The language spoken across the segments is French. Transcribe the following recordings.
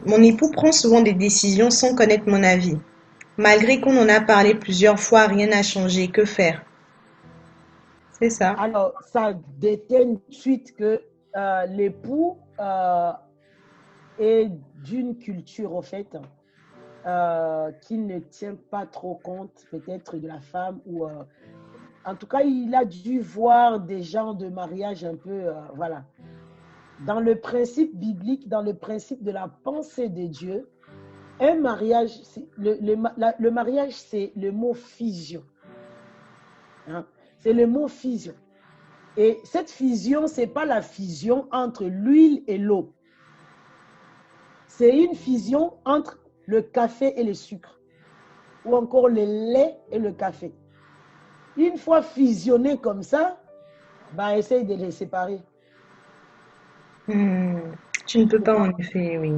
Mon époux prend souvent des décisions sans connaître mon avis. Malgré qu'on en a parlé plusieurs fois, rien n'a changé. Que faire? C'est ça. Alors, ça détermine tout de suite que l'époux est d'une culture, au fait, qui ne tient pas trop compte peut-être de la femme ou en tout cas, il a dû voir des genres de mariage un peu, voilà. Dans le principe biblique, dans le principe de la pensée de Dieu, un mariage, le mariage, c'est le mot fusion. Hein? C'est le mot fusion. Et cette fusion, ce n'est pas la fusion entre l'huile et l'eau. C'est une fusion entre le café et le sucre, ou encore le lait et le café. Une fois fusionnés comme ça, bah, essaye de les séparer. Hmm, tu ne Tu peux peux pas en pas. effet, oui.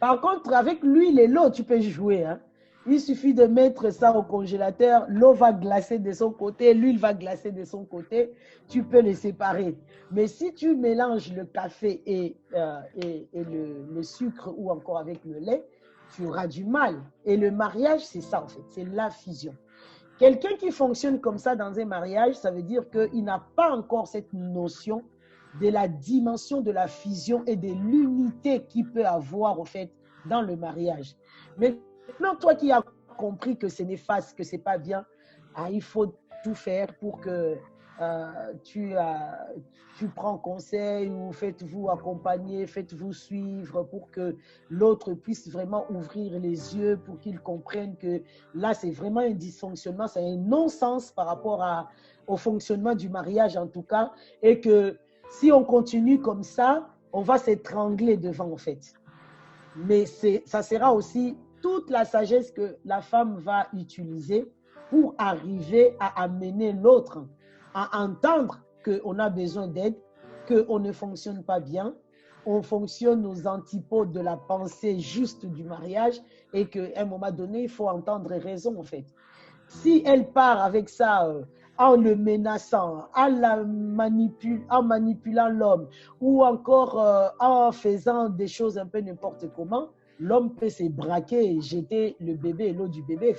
Par contre, avec l'huile et l'eau, tu peux jouer. Hein. Il suffit de mettre ça au congélateur. L'eau va glacer de son côté, l'huile va glacer de son côté. Tu peux les séparer. Mais si tu mélanges le café et le sucre ou encore avec le lait, tu auras du mal. Et le mariage, c'est ça en fait. C'est la fusion. Quelqu'un qui fonctionne comme ça dans un mariage, ça veut dire qu'il n'a pas encore cette notion de la dimension de la fusion et de l'unité qu'il peut avoir au fait dans le mariage. Mais maintenant, toi qui as compris que c'est néfaste, que c'est pas bien, il faut tout faire pour que tu, tu prends conseil ou faites-vous accompagner, faites-vous suivre pour que l'autre puisse vraiment ouvrir les yeux pour qu'il comprenne que là, c'est vraiment un dysfonctionnement, c'est un non-sens par rapport au fonctionnement du mariage en tout cas, et que si on continue comme ça, on va s'étrangler devant en fait. Mais ça sera aussi toute la sagesse que la femme va utiliser pour arriver à amener l'autre à entendre qu'on a besoin d'aide, qu'on ne fonctionne pas bien, on fonctionne aux antipodes de la pensée juste du mariage et qu'à un moment donné, il faut entendre raison en fait. Si elle part avec ça en le menaçant, en manipulant l'homme ou encore en faisant des choses un peu n'importe comment, l'homme peut se braquer et jeter le bébé et l'eau du bébé.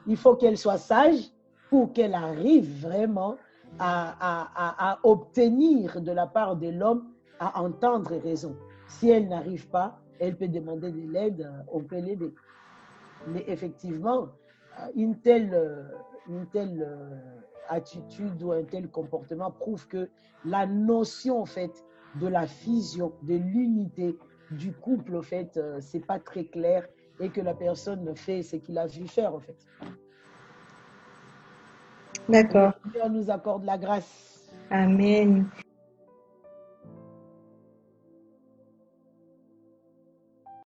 Il faut qu'elle soit sage pour qu'elle arrive vraiment à obtenir de la part de l'homme à entendre raison. Si elle n'arrive pas, elle peut demander de l'aide, on peut l'aider. Mais effectivement, une telle attitude ou un tel comportement prouve que la notion en fait de la fusion, de l'unité du couple en fait, c'est pas très clair et que la personne fait ce qu'il a vu faire en fait. Que le D'accord. Seigneur nous accorde la grâce. Amen.